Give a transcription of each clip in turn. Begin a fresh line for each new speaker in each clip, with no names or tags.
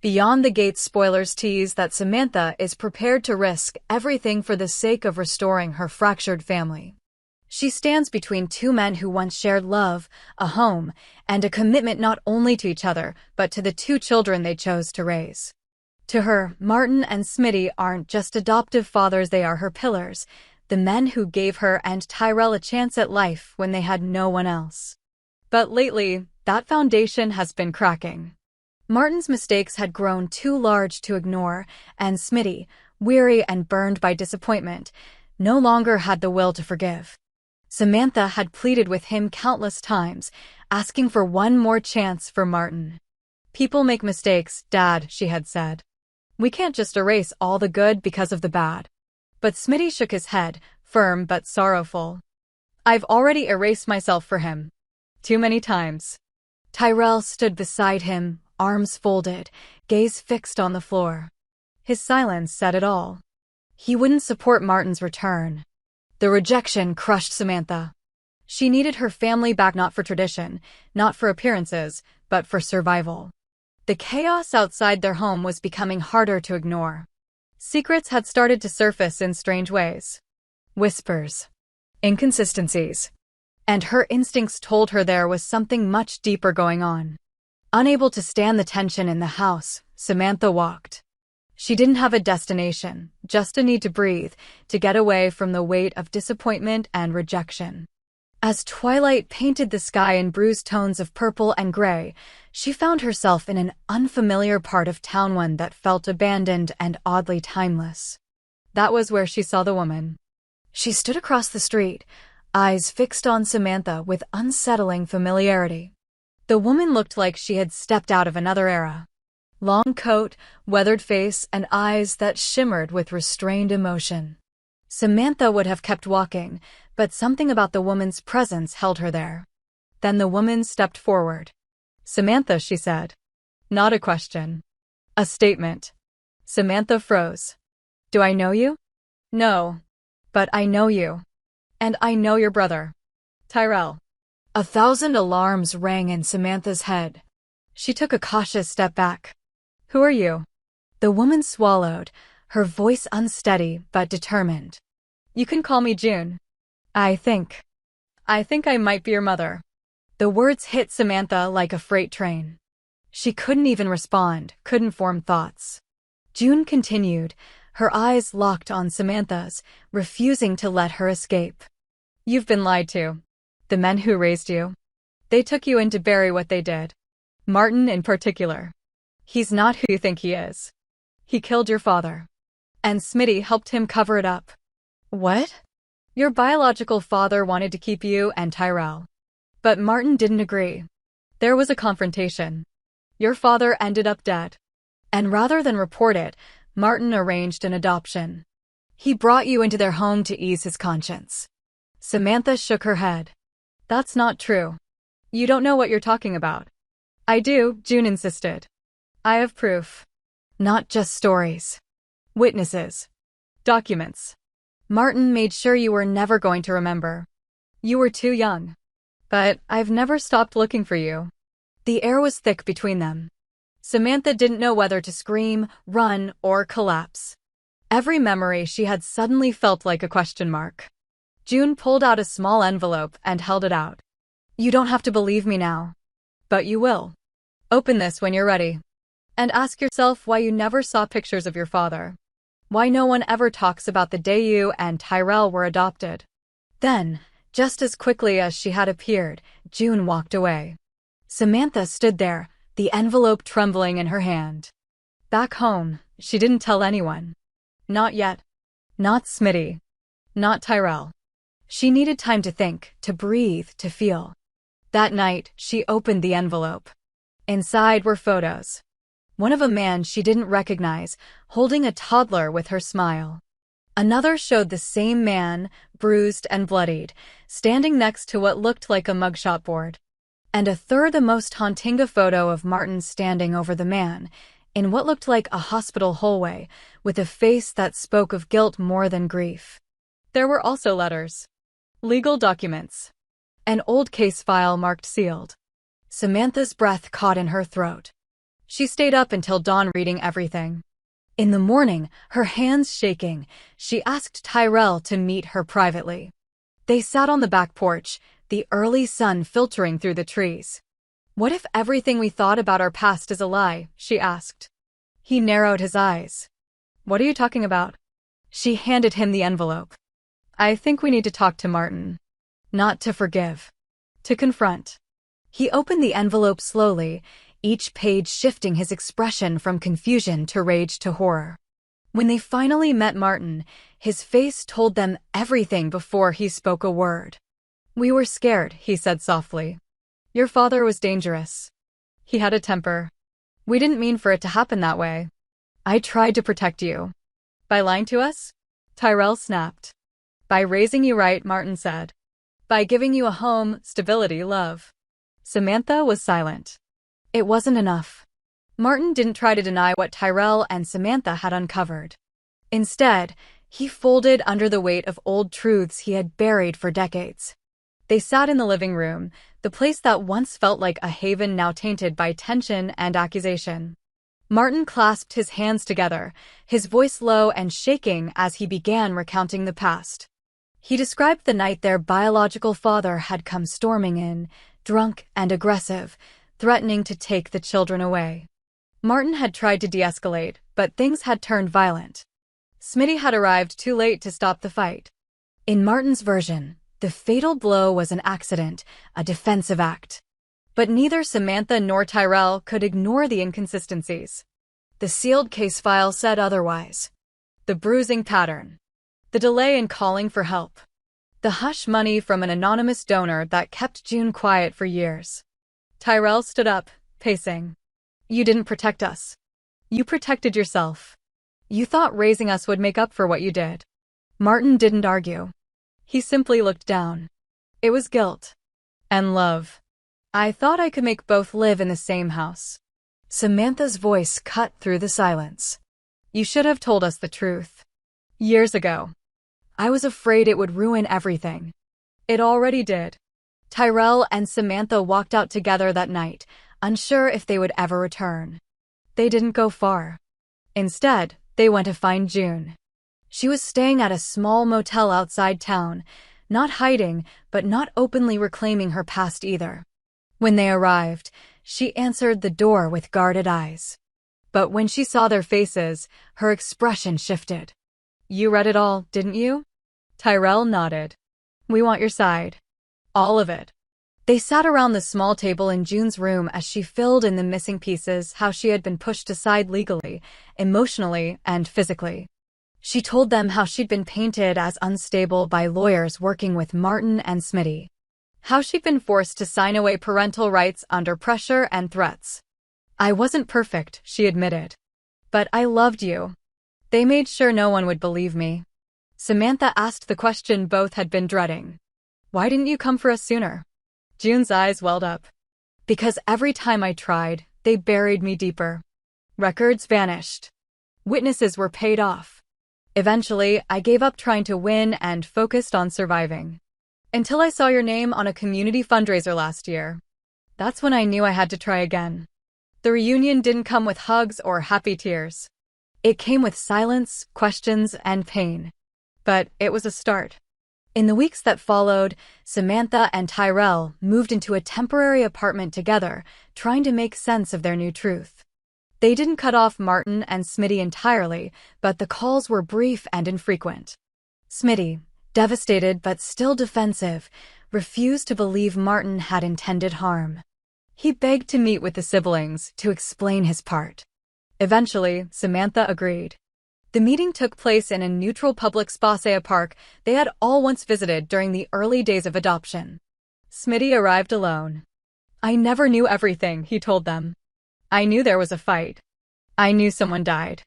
Beyond the Gates spoilers tease that Samantha is prepared to risk everything for the sake of restoring her fractured family. She stands between two men who once shared love, a home, and a commitment not only to each other, but to the two children they chose to raise. To her, Martin and Smitty aren't just adoptive fathers, they are her pillars, the men who gave her and Tyrell a chance at life when they had no one else. But lately, that foundation has been cracking. Martin's mistakes had grown too large to ignore, and Smitty, weary and burned by disappointment, no longer had the will to forgive. Samantha had pleaded with him countless times, asking for one more chance for Martin. "People make mistakes, Dad," she had said. "We can't just erase all the good because of the bad." But Smitty shook his head, firm but sorrowful. "I've already erased myself for him. Too many times." Tyrell stood beside him, arms folded, gaze fixed on the floor. His silence said it all. He wouldn't support Martin's return. The rejection crushed Samantha. She needed her family back, not for tradition, not for appearances, but for survival. The chaos outside their home was becoming harder to ignore. Secrets had started to surface in strange ways. Whispers. Inconsistencies. And her instincts told her there was something much deeper going on. Unable to stand the tension in the house, Samantha walked. She didn't have a destination, just a need to breathe, to get away from the weight of disappointment and rejection. As twilight painted the sky in bruised tones of purple and gray, she found herself in an unfamiliar part of town, one that felt abandoned and oddly timeless. That was where she saw the woman. She stood across the street, eyes fixed on Samantha with unsettling familiarity. The woman looked like she had stepped out of another era. Long coat, weathered face, and eyes that shimmered with restrained emotion. Samantha would have kept walking, but something about the woman's presence held her there. Then the woman stepped forward. "Samantha," she said. Not a question. A statement. Samantha froze. "Do I know you?" "No. But I know you. And I know your brother. Tyrell." 1,000 alarms rang in Samantha's head. She took a cautious step back. "Who are you?" The woman swallowed, her voice unsteady but determined. "You can call me June. I think I might be your mother." The words hit Samantha like a freight train. She couldn't even respond, couldn't form thoughts. June continued, her eyes locked on Samantha's, refusing to let her escape. "You've been lied to. The men who raised you. They took you in to bury what they did. Martin in particular. He's not who you think he is. He killed your father. And Smitty helped him cover it up." "What?" "Your biological father wanted to keep you and Tyrell. But Martin didn't agree. There was a confrontation. Your father ended up dead. And rather than report it, Martin arranged an adoption. He brought you into their home to ease his conscience." Samantha shook her head. "That's not true. You don't know what you're talking about." "I do," June insisted. "I have proof. Not just stories. Witnesses. Documents. Martin made sure you were never going to remember. You were too young. But I've never stopped looking for you." The air was thick between them. Samantha didn't know whether to scream, run, or collapse. Every memory she had suddenly felt like a question mark. June pulled out a small envelope and held it out. "You don't have to believe me now. But you will. Open this when you're ready. And ask yourself why you never saw pictures of your father. Why no one ever talks about the day you and Tyrell were adopted." Then, just as quickly as she had appeared, June walked away. Samantha stood there, the envelope trembling in her hand. Back home, she didn't tell anyone. Not yet. Not Smitty. Not Tyrell. She needed time to think, to breathe, to feel. That night, she opened the envelope. Inside were photos. One of a man she didn't recognize, holding a toddler with her smile. Another showed the same man, bruised and bloodied, standing next to what looked like a mugshot board. And a third, the most haunting, a photo of Martin standing over the man, in what looked like a hospital hallway, with a face that spoke of guilt more than grief. There were also letters. Legal documents. An old case file marked sealed. Samantha's breath caught in her throat. She stayed up until dawn reading everything. In the morning, her hands shaking, she asked Tyrell to meet her privately. They sat on the back porch, the early sun filtering through the trees. "What if everything we thought about our past is a lie?" she asked. He narrowed his eyes. "What are you talking about?" She handed him the envelope. "I think we need to talk to Martin. Not to forgive. To confront." He opened the envelope slowly, each page shifting his expression from confusion to rage to horror. When they finally met Martin, his face told them everything before he spoke a word. "We were scared," he said softly. "Your father was dangerous. He had a temper. We didn't mean for it to happen that way. I tried to protect you." "By lying to us?" Tyrell snapped. "By raising you right," Martin said. "By giving you a home, stability, love." Samantha was silent. It wasn't enough. Martin didn't try to deny what Tyrell and Samantha had uncovered. Instead, he folded under the weight of old truths he had buried for decades. They sat in the living room, the place that once felt like a haven now tainted by tension and accusation. Martin clasped his hands together, his voice low and shaking as he began recounting the past. He described the night their biological father had come storming in, drunk and aggressive, threatening to take the children away. Martin had tried to de-escalate, but things had turned violent. Smitty had arrived too late to stop the fight. In Martin's version, the fatal blow was an accident, a defensive act. But neither Samantha nor Tyrell could ignore the inconsistencies. The sealed case file said otherwise. The bruising pattern. The delay in calling for help. The hush money from an anonymous donor that kept June quiet for years. Tyrell stood up, pacing. "You didn't protect us. You protected yourself. You thought raising us would make up for what you did." Martin didn't argue. He simply looked down. It was guilt. And love. "I thought I could make both live in the same house." Samantha's voice cut through the silence. "You should have told us the truth. Years ago. I was afraid it would ruin everything." It already did. Tyrell and Samantha walked out together that night, unsure if they would ever return. They didn't go far. Instead, they went to find June. She was staying at a small motel outside town, not hiding, but not openly reclaiming her past either. When they arrived, she answered the door with guarded eyes. But when she saw their faces, her expression shifted. "You read it all, didn't you?" Tyrell nodded. "We want your side. All of it." They sat around the small table in June's room as she filled in the missing pieces, how she had been pushed aside legally, emotionally, and physically. She told them how she'd been painted as unstable by lawyers working with Martin and Smitty. How she'd been forced to sign away parental rights under pressure and threats. "I wasn't perfect," she admitted. "But I loved you. They made sure no one would believe me." Samantha asked the question both had been dreading. "Why didn't you come for us sooner?" June's eyes welled up. "Because every time I tried, they buried me deeper. Records vanished. Witnesses were paid off. Eventually, I gave up trying to win and focused on surviving. Until I saw your name on a community fundraiser last year. That's when I knew I had to try again." The reunion didn't come with hugs or happy tears. It came with silence, questions, and pain. But it was a start. In the weeks that followed, Samantha and Tyrell moved into a temporary apartment together, trying to make sense of their new truth. They didn't cut off Martin and Smitty entirely, but the calls were brief and infrequent. Smitty, devastated but still defensive, refused to believe Martin had intended harm. He begged to meet with the siblings to explain his part. Eventually, Samantha agreed. The meeting took place in a neutral public space, a park they had all once visited during the early days of adoption. Smitty arrived alone. "I never knew everything," he told them. "I knew there was a fight. I knew someone died.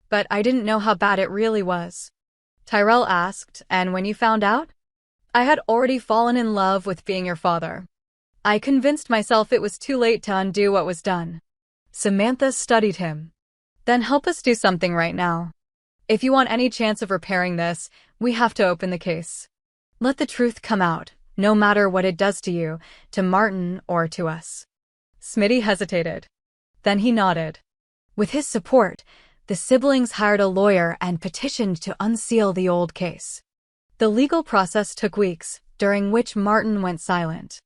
But I didn't know how bad it really was." Tyrell asked, "And when you found out?" "I had already fallen in love with being your father. I convinced myself it was too late to undo what was done." Samantha studied him. "Then help us do something right now. If you want any chance of repairing this, we have to open the case. Let the truth come out, no matter what it does to you, to Martin, or to us." Smitty hesitated. Then he nodded. With his support, the siblings hired a lawyer and petitioned to unseal the old case. The legal process took weeks, during which Martin went silent.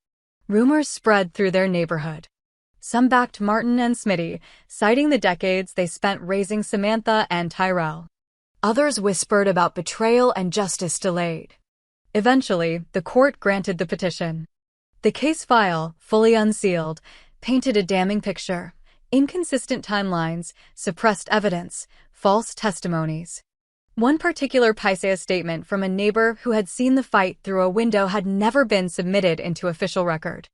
Rumors spread through their neighborhood. Some backed Martin and Smitty, citing the decades they spent raising Samantha and Tyrell. Others whispered about betrayal and justice delayed. Eventually, the court granted the petition. The case file, fully unsealed, painted a damning picture: inconsistent timelines, suppressed evidence, false testimonies. One particular paisa statement from a neighbor who had seen the fight through a window had never been submitted into official record.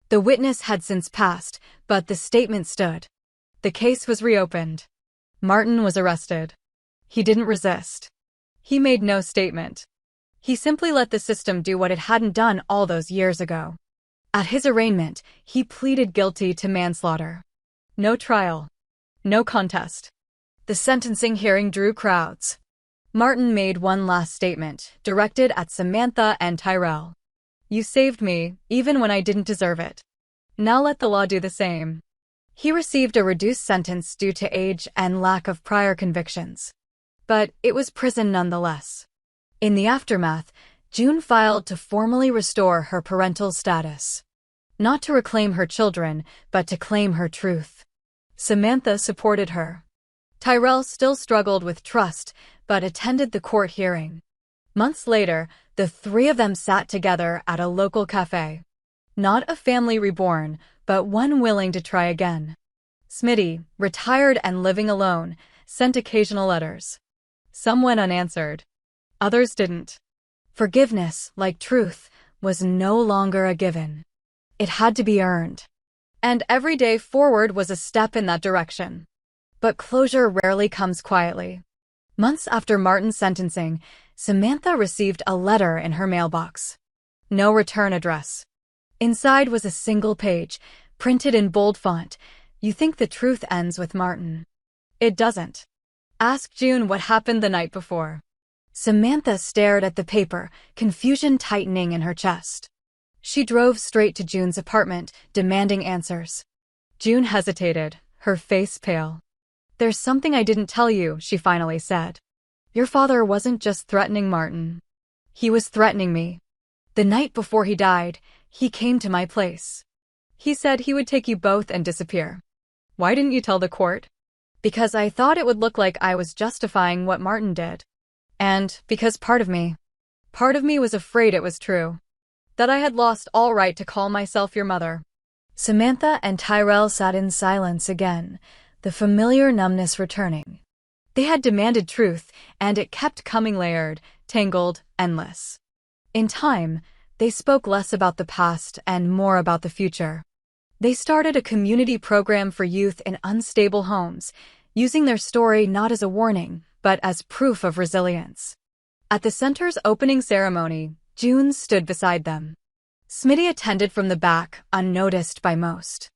The witness had since passed, but the statement stood. The case was reopened. Martin was arrested. He didn't resist. He made no statement. He simply let the system do what it hadn't done all those years ago. At his arraignment, he pleaded guilty to manslaughter. No trial. No contest. The sentencing hearing drew crowds. Martin made one last statement, directed at Samantha and Tyrell. "You saved me, even when I didn't deserve it. Now let the law do the same." He received a reduced sentence due to age and lack of prior convictions. But it was prison nonetheless. In the aftermath, June filed to formally restore her parental status. Not to reclaim her children, but to claim her truth. Samantha supported her. Tyrell still struggled with trust, but attended the court hearing. Months later, the three of them sat together at a local cafe. Not a family reborn, but one willing to try again. Smitty, retired and living alone, sent occasional letters. Some went unanswered. Others didn't. Forgiveness, like truth, was no longer a given. It had to be earned. And every day forward was a step in that direction. But closure rarely comes quietly. Months after Martin's sentencing, Samantha received a letter in her mailbox. No return address. Inside was a single page, printed in bold font: "You think the truth ends with Martin. It doesn't. Ask June what happened the night before." Samantha stared at the paper, confusion tightening in her chest. She drove straight to June's apartment, demanding answers. June hesitated, her face pale. "There's something I didn't tell you," she finally said. "Your father wasn't just threatening Martin. He was threatening me. The night before he died, he came to my place. He said he would take you both and disappear." "Why didn't you tell the court?" "Because I thought it would look like I was justifying what Martin did. And because part of me was afraid it was true. That I had lost all right to call myself your mother." Samantha and Tyrell sat in silence again, the familiar numbness returning. They had demanded truth, and it kept coming layered, tangled, endless. In time, they spoke less about the past and more about the future. They started a community program for youth in unstable homes, using their story not as a warning, but as proof of resilience. At the center's opening ceremony, June stood beside them. Smitty attended from the back, unnoticed by most.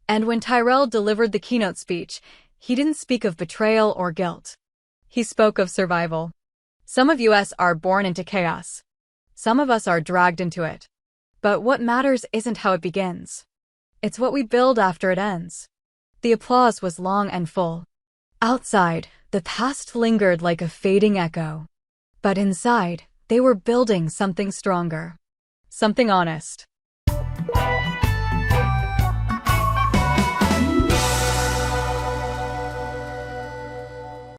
And when Tyrell delivered the keynote speech, he didn't speak of betrayal or guilt. He spoke of survival. "Some of us are born into chaos. Some of us are dragged into it. But what matters isn't how it begins. It's what we build after it ends." The applause was long and full. Outside, the past lingered like a fading echo. But inside, they were building something stronger. Something honest.